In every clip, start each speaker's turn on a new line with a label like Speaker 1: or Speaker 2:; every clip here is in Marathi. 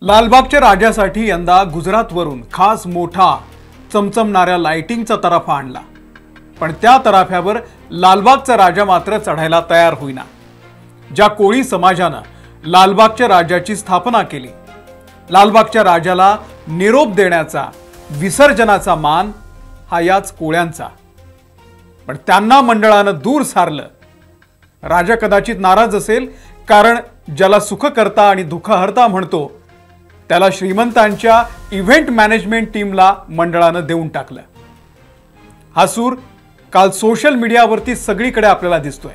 Speaker 1: लालबागच्या राजासाठी यंदा गुजरातवरून खास मोठा चमचमणाऱ्या लाइटिंगचा तराफा आणला, पण त्या तराफ्यावर लालबागचा राजा मात्र चढायला तयार होईना। ज्या कोळी समाजानं लालबागच्या राजाची स्थापना केली, लालबागच्या राजाला निरोप देण्याचा, विसर्जनाचा मान हा याच कोळ्यांचा, पण त्यांना मंडळानं दूर सारलं। राजा कदाचित नाराज असेल, कारण ज्याला सुखकर्ता आणि दुःखहर्ता म्हणतो त्याला श्रीमंतांच्या इव्हेंट मॅनेजमेंट टीमला मंडळानं देऊन टाकलं। हा सूर काल सोशल मीडियावरती सगळीकडे आपल्याला दिसतोय।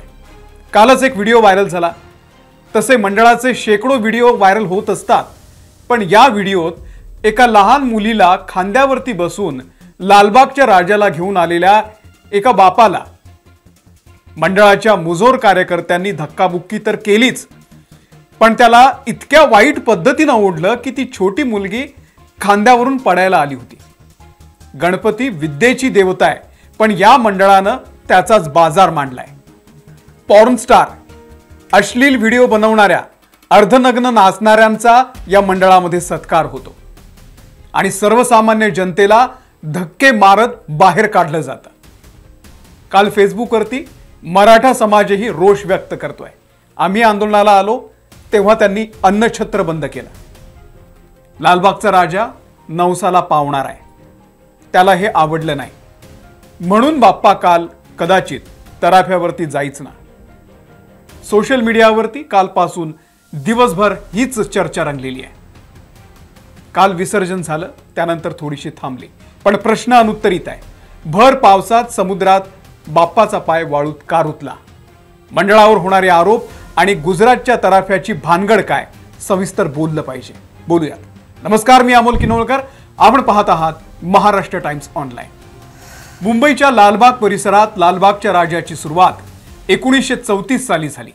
Speaker 1: कालच एक व्हिडिओ व्हायरल झाला, तसे मंडळाचे शेकडो व्हिडिओ व्हायरल होत असतात, पण या व्हिडिओत एका लहान मुलीला खांद्यावरती बसून लालबागच्या राजाला घेऊन आलेल्या एका बापाला मंडळाच्या मुजोर कार्यकर्त्यांनी धक्काबुक्की तर केलीच, पण त्याला इतक्या वाईट पद्धतीने ओढलं की ती छोटी मुलगी खांद्यावरून पडायला आली होती। गणपती विद्येची देवता आहे, पण या मंडळानं त्याचाच बाजार मांडलाय। पॉर्न स्टार, अश्लील व्हिडिओ बनवणाऱ्या, अर्धनग्न नाचणाऱ्यांचा या मंडळामध्ये सत्कार होतो आणि सर्वसामान्य जनतेला धक्के मारत बाहेर काढलं जातं। काल फेसबुकवरती मराठा समाजही रोष व्यक्त करतोय। आम्ही आंदोलनाला आलो तेव्हा त्यांनी अन्नछत्र बंद केलं। लालबागचा राजा नवसाला पावणार आहे, त्याला हे आवडलं नाही, म्हणून बाप्पा काल कदाचित तराफ्यावरती जायच ना। सोशल मीडियावरती कालपासून दिवसभर हीच चर्चा रंगलेली आहे। काल विसर्जन झालं, त्यानंतर थोडीशी थांबली, पण प्रश्न अनुत्तरित आहे। भर पावसात समुद्रात बाप्पाचा पाय वाळूत का रुतला? मंडळावर होणारे आरोप आणि गुजरातच्या तराफ्याची भानगड काय, सविस्तर बोललं पाहिजे। बोलूयात। नमस्कार, मी अमोल किनवळकर, आपण पाहत आहात महाराष्ट्र टाइम्स ऑनलाइन। मुंबईच्या लालबाग परिसरात लालबागच्या राजाची सुरुवात 1934 साली झाली।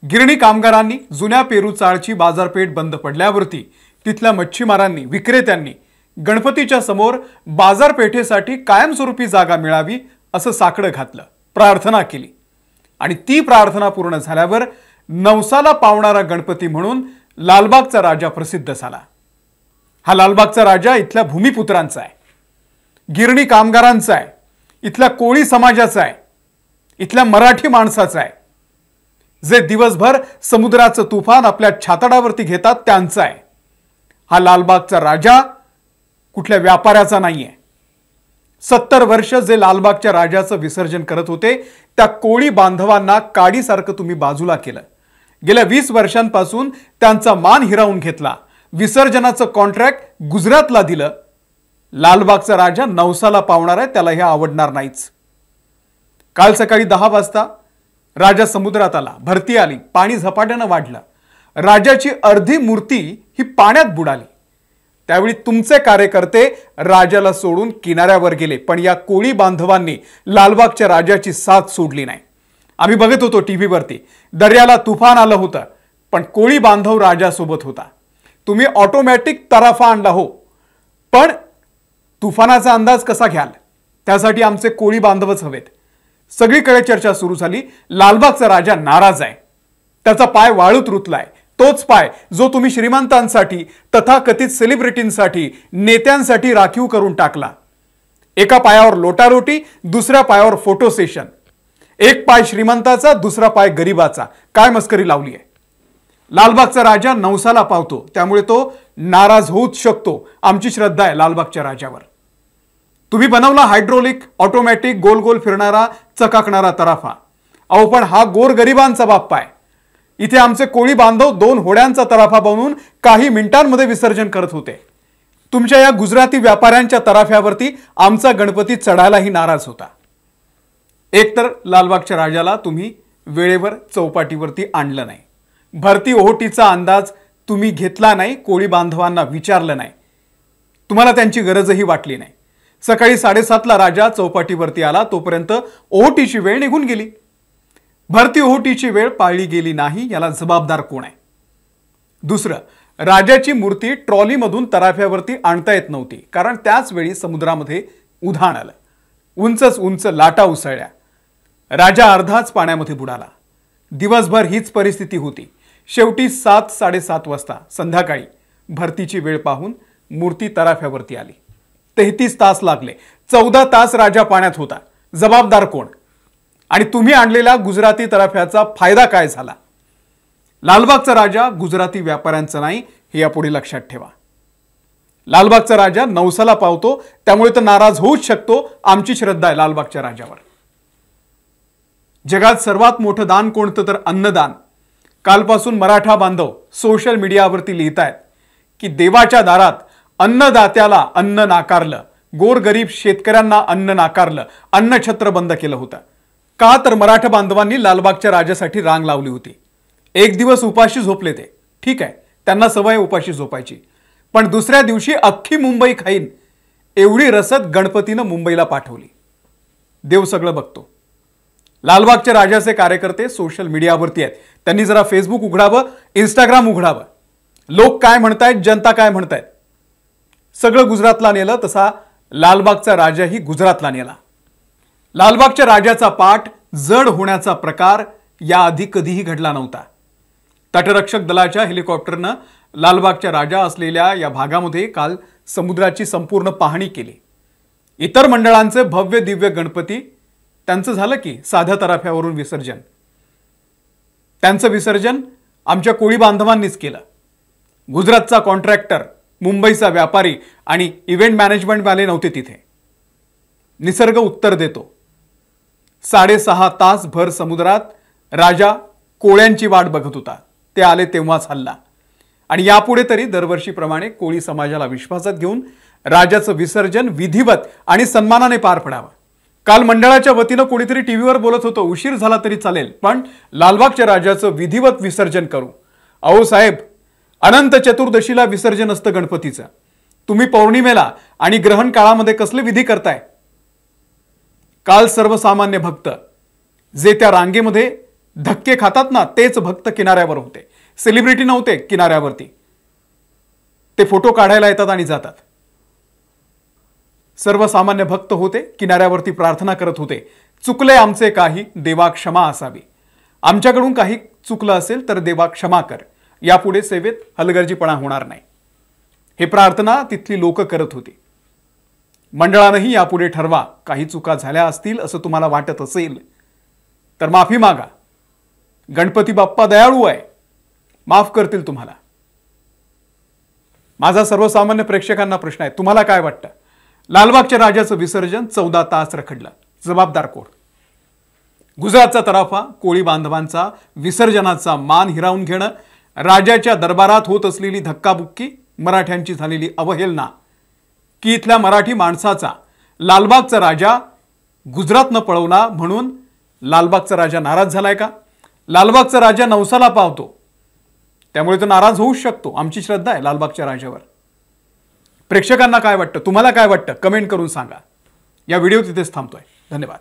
Speaker 1: गिरणी कामगारांनी जुन्या पेरू चाळची बाजारपेठ बंद पडल्यावरती तिथल्या मच्छीमारांनी, विक्रेत्यांनी गणपतीच्या समोर बाजारपेठेसाठी कायमस्वरूपी जागा मिळावी असं साकडं घातलं, प्रार्थना केली, आणि ती प्रार्थना पूर्ण झाल्यावर नवसाला पावणारा गणपती म्हणून लालबागचा राजा प्रसिद्ध झाला। हा लालबागचा राजा इथल्या भूमिपुत्रांचा आहे, गिरणी कामगारांचा आहे, इथल्या कोळी समाजाचा आहे, इथल्या मराठी माणसाचा आहे, जे दिवसभर समुद्राचं तुफान आपल्या छातडावरती घेतात त्यांचा आहे। हा लालबागचा राजा कुठल्या व्यापाऱ्याचा नाहीये। 70 वर्ष जे लालबागच्या राजाचं विसर्जन करत होते, त्या कोळी बांधवांना काडीसारखं तुम्ही बाजूला केलं। गेल्या 20 वर्षांपासून त्यांचा मान हिरावून घेतला, विसर्जनाचं कॉन्ट्रॅक्ट गुजरातला दिलं। लालबागचा राजा नवसाला पावणार आहे, त्याला हे आवडणार नाहीच। काल सकाळी 10 वाजता राजा समुद्रात आला, भरती आली, पाणी झपाट्यानं वाढलं, राजाची अर्धी मूर्ती ही पाण्यात बुडाली। त्यावेळी तुमचे कार्यकर्ते राजाला सोडून किनाऱ्यावर गेले, पण या कोळी बांधवांनी लालबागच्या राजाची साथ सोडली नाही। आम्ही बघत होतो टीव्हीवरती, दर्याला तुफान आलं होतं, पण कोळी बांधव राजासोबत होता। तुम्ही ऑटोमॅटिक तराफा आणला हो, पण तुफानाचा अंदाज कसा घ्याल? त्यासाठी आमचे कोळी बांधवच हवेत। सगळीकडे चर्चा सुरू झाली, लालबागचा राजा नाराज आहे, त्याचा पाय वाळूत रुतलाय। तोच पाय जो तुम्ही श्रीमंतांसाठी, तथाकथित सेलिब्रिटींसाठी, नेत्यांसाठी राखीव करून टाकला। एका पायावर लोटालोटी, दुसऱ्या पायावर फोटो सेशन, एक पाय श्रीमंताचा, दुसरा पाय गरीबाचा। काय मस्करी लावली आहे? लालबागचा राजा नवसाला पावतो, त्यामुळे तो नाराज होऊच शकतो। आमची श्रद्धा आहे लालबागच्या राजावर। तुम्ही बनवला हायड्रोलिक, ऑटोमॅटिक, गोल गोल फिरणारा, चकाकणारा तराफा। अहो, पण हा गोरगरिबांचा बाप्पा आहे। इथे आमचे कोळी बांधव 2 होड्यांचा तराफा बनवून काही मिनिटांमध्ये विसर्जन करत होते। तुमच्या या गुजराती व्यापाऱ्यांच्या तराफ्यावरती आमचा गणपती चढायलाही नाराज होता। एकतर लालबागच्या राजाला तुम्ही वेळेवर चौपाटीवरती आणलं नाही, भरती ओहोटीचा अंदाज तुम्ही घेतला नाही, कोळी बांधवांना विचारलं नाही, तुम्हाला त्यांची गरजही वाटली नाही। सकाळी 7:30ला राजा चौपाटीवरती आला, तोपर्यंत ओहोटीची वेळ निघून गेली। भरती ओहोटीची वेळ पाळली गेली नाही, याला जबाबदार कोण आहे? दुसरं, राजाची मूर्ती ट्रॉलीमधून तराफ्यावरती आणता येत नव्हती, कारण त्याच वेळी समुद्रामध्ये उधाण आलं, उंचच उंच लाटा उसळल्या, राजा अर्धाच पाण्यामध्ये बुडाला। दिवसभर हीच परिस्थिती होती। शेवटी 7-7:30 वाजता संध्याकाळी भरतीची वेळ पाहून मूर्ती तराफ्यावरती आली. 33 तास लागले. 14 तास राजा पाण्यात होता. जबाबदार कोण? आणि तुम्ही आणलेल्या गुजराती तराफ्याचा फायदा काय झाला? लालबागचा राजा गुजराती व्यापाऱ्यांचा नाही, हे यापुढे लक्षात ठेवा. लालबागचा राजा नवसाला पावतो, त्यामुळे तर नाराज होऊच शकतो. आमची श्रद्धा आहे लालबागच्या राजावर. जगात सर्वात मोठं दान कोणतं? तर अन्नदान. कालपासून मराठा बांधव सोशल मीडियावरती लिहितायत की देवाच्या दारात अन्नदात्याला अन्न नाकारलं, गोरगरीब शेतकऱ्यांना अन्न नाकारलं, अन्नछत्र बंद केलं होतं. का? तर मराठा बांधवांनी लालबागच्या राजासाठी रांग लावली होती. एक दिवस उपाशी झोपले ते, ठीक आहे, त्यांना सवय उपाशी झोपायची. पण दुसऱ्या दिवशी अख्खी मुंबई खाईन एवढी रसद गणपतीनं मुंबईला पाठवली. देव सगळं बघतो. लालबागच्या राजाचे कार्यकर्ते सोशल मीडियावरती आहेत. त्यांनी जरा फेसबुक उघडावं, इंस्टाग्राम उघडावं. लोक काय म्हणतायत, जनता काय म्हणतायत. सगळं गुजरातला नेलं, तसा लालबागचा राजाही गुजरातला नेला. लालबागच्या राजाचा पाठ जड होण्याचा प्रकार याआधी कधीही घडला नव्हता. तटरक्षक दलाच्या हेलिकॉप्टरनं लालबागच्या राजा असलेल्या या भागामध्ये काल समुद्राची संपूर्ण पाहणी केली. इतर मंडळांचे भव्य दिव्य गणपती त्यांचं झालं की साध्या तराफ्यावरून विसर्जन. त्यांचं विसर्जन आमच्या कोळी बांधवांनीच केलं. गुजरातचा कॉन्ट्रॅक्टर, मुंबईचा व्यापारी आणि इव्हेंट मॅनेजमेंटवाले नव्हते तिथे. निसर्ग उत्तर देतो. 6.5 तास भर समुद्रात राजा कोळ्यांची वाट बघत होता. ते आले तेव्हाच हल्ला. आणि यापुढे तरी दरवर्षीप्रमाणे कोळी समाजाला विश्वासात घेऊन राजाचं विसर्जन विधिवत आणि सन्मानाने पार पडावं. काल मंडळाच्या वतीनं कोणीतरी टीव्हीवर बोलत होतं, उशीर झाला तरी चालेल, पण लालबागच्या राजाचं विधिवत विसर्जन करू. अहो साहेब, अनंत चतुर्दशीला विसर्जन असतं गणपतीचं. तुम्ही पौर्णिमेला आणि ग्रहण काळामध्ये कसले विधी करताय? काल सर्वसामान्य भक्त जे त्या रांगेमध्ये धक्के खातात ना, तेच भक्त किनाऱ्यावर होते. सेलिब्रिटी नव्हते किनाऱ्यावरती. ते फोटो काढायला येतात आणि जातात. सर्वसामान्य भक्त होते, किनाऱ्यावरती प्रार्थना करत होते. चुकले आमचे काही, देवा क्षमा असावी. आमच्याकडून काही चुकलं असेल तर देवा क्षमा कर. यापुढे सेवेत हलगर्जीपणा होणार नाही. हे प्रार्थना तिथली लोक करत होती. मंडळानंही यापुढे ठरवा, काही चुका झाल्या असतील असं तुम्हाला वाटत असेल तर माफी मागा. गणपती बाप्पा दयाळू आहे, माफ करतील तुम्हाला. माझा सर्वसामान्य प्रेक्षकांना प्रश्न आहे, तुम्हाला काय वाटतं? लालबागच्या राजाचं विसर्जन 14 तास रखडलं, जबाबदार कोण? गुजरातचा तराफा कोळी बांधवांचा विसर्जनाचा मान हिरावून घेणं, राजाच्या दरबारात होत असलेली धक्काबुक्की, मराठ्यांची झालेली अवहेलना, की इथल्या मराठी माणसाचा लालबागचा राजा गुजरातनं पळवला म्हणून लालबागचा राजा नाराज झालाय का? लालबागचा राजा नवसाला पावतो, त्यामुळे तो नाराज होऊ शकतो. आमची श्रद्धा आहे लालबागच्या राजावर. प्रेक्षकांना काय वाटतं, तुम्हाला काय वाटतं, कमेंट करून सांगा. या व्हिडिओ तिथेच थांबतोय. धन्यवाद.